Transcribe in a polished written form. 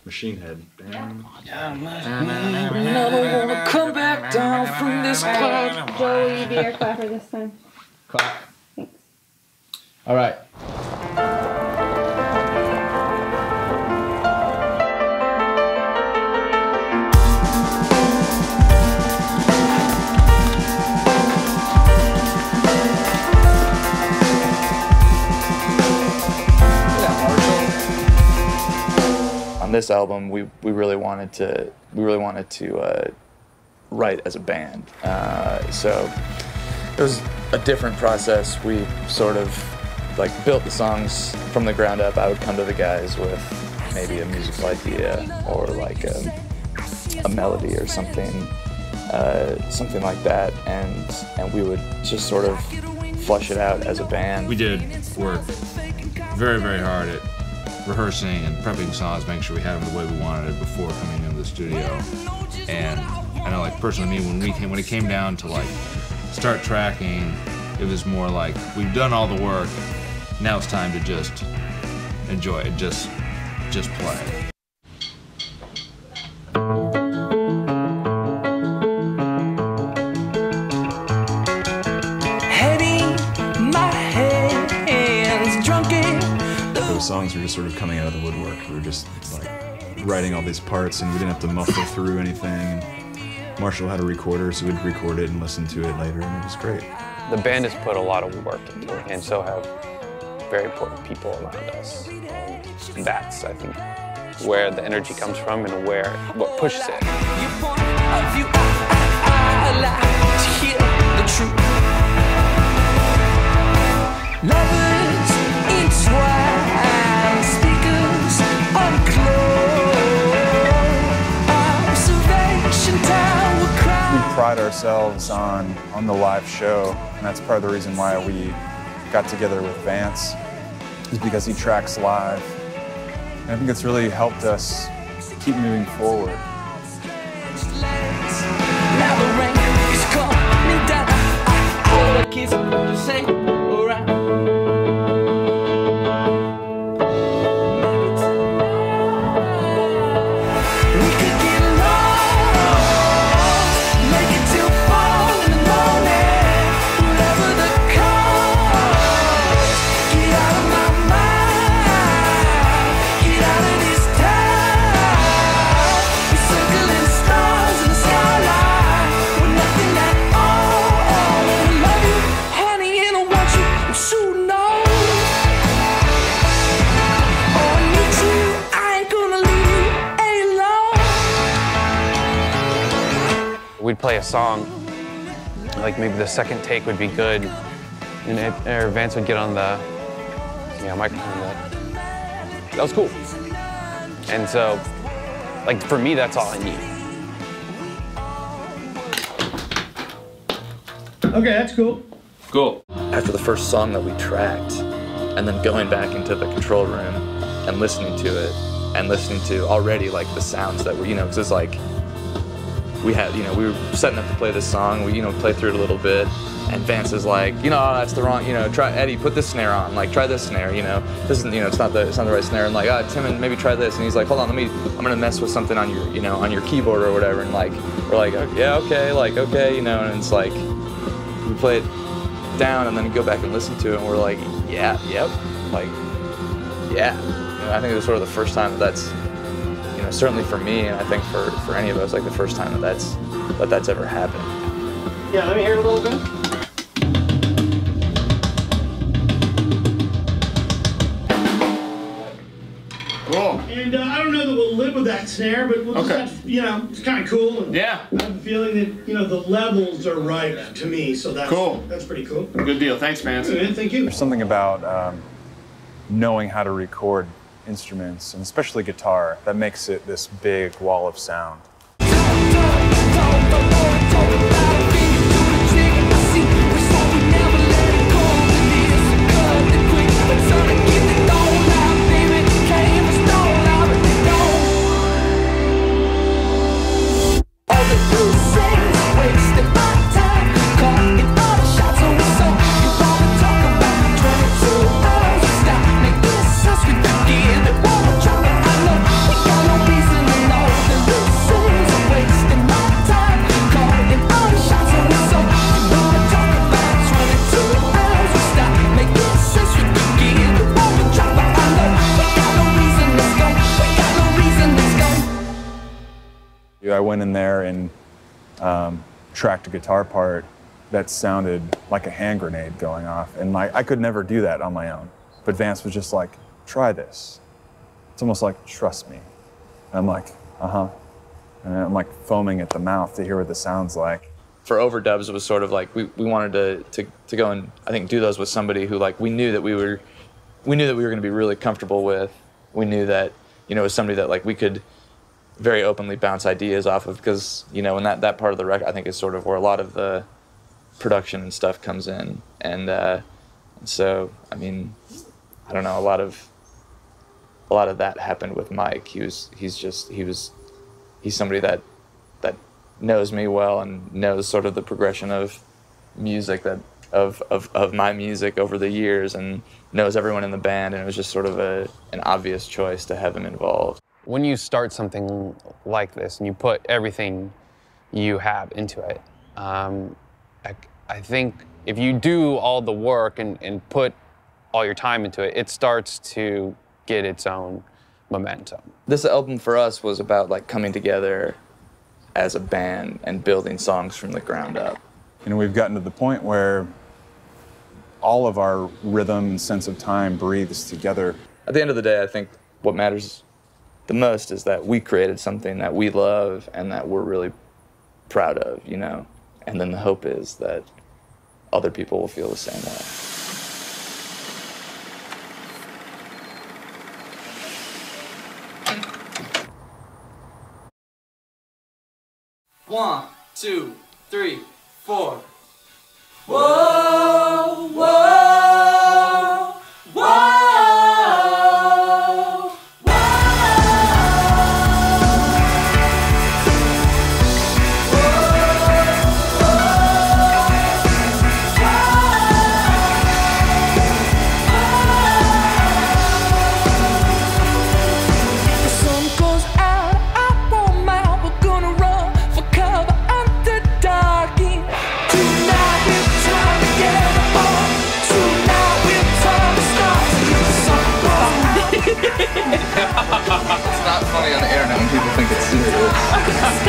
Machine Head. Never wanna come back down from this cloud. Joe, will you be our clapper this time? Clap. Thanks. All right. On this album, we really wanted to write as a band. So it was a different process. We sort of like built the songs from the ground up. I would come to the guys with maybe a musical idea or like a melody or something like that, and we would just sort of flush it out as a band. We did work very, very hard at rehearsing and prepping songs, making sure we had them the way we wanted it before coming into the studio. And I know, like personally, me, when it came down to like start tracking, it was more like we've done all the work. Now it's time to just enjoy it, just play. Those songs were just sort of coming out of the woodwork. We were just like writing all these parts, and we didn't have to muffle through anything. And Marshall had a recorder, so we'd record it and listen to it later, and it was great. The band has put a lot of work into it, and so have very important people around us. And that's, I think, where the energy comes from and what pushes it. We pride ourselves on the live show, and that's part of the reason why we got together with Vance, is because he tracks live. And I think it's really helped us keep moving forward. We'd play a song, like maybe the second take would be good, or Vance would get on the microphone. That was cool. And so, like for me, that's all I need. Okay, that's cool. Cool. After the first song that we tracked, and then going back into the control room and listening to it, and listening to already like the sounds that were, because it's like, we were setting up to play this song, we, played through it a little bit, and Vance is like, that's the wrong, try, Eddie, put this snare on, like, try this snare, this isn't, it's not the right snare, and like, Tim, maybe try this, and he's like, hold on, I'm gonna mess with something on your, on your keyboard or whatever, and like, we're like, yeah, okay, and it's like, we play it down, and then go back and listen to it, and we're like, yeah, yep, like, yeah. I think it was sort of the first time that's, certainly for me, and I think for any of us, like the first time that's ever happened. Yeah, let me hear it a little bit. Cool. And I don't know that we'll live with that snare, but we'll just have, it's kind of cool. And yeah. I have a feeling that, the levels are right to me, so that's cool. That's pretty cool. Good deal. Thanks, Vance. Man, thank you. There's something about knowing how to record instruments, and especially guitar, that makes it this big wall of sound. Got no peace I went in there and tracked a guitar part that sounded like a hand grenade going off. And I could never do that on my own. But Vance was just like, try this. It's almost like, trust me. And I'm like, uh-huh. And I'm like foaming at the mouth to hear what this sounds like. For overdubs, it was sort of like we wanted to go and I think do those with somebody who like we knew that we were going to be really comfortable with. We knew that, you know, it was somebody that like we could very openly bounce ideas off of, because, you know, and that part of the record I think is sort of where a lot of the production and stuff comes in. And so, I mean, I don't know, a lot of that happened with Mike. He's somebody that knows me well and knows sort of the progression of music of my music over the years, and knows everyone in the band, and it was just sort of an obvious choice to have him involved. When you start something like this and you put everything you have into it, I think if you do all the work and put all your time into it, it starts to get its own momentum. This album for us was about like coming together as a band and building songs from the ground up. You know, we've gotten to the point where all of our rhythm and sense of time breathes together. At the end of the day, I think what matters the most is that we created something that we love and that we're really proud of, you know? And then the hope is that other people will feel the same way. 1, 2, 3, 4. Whoa, whoa, whoa. It's not funny on the internet when people think it's serious.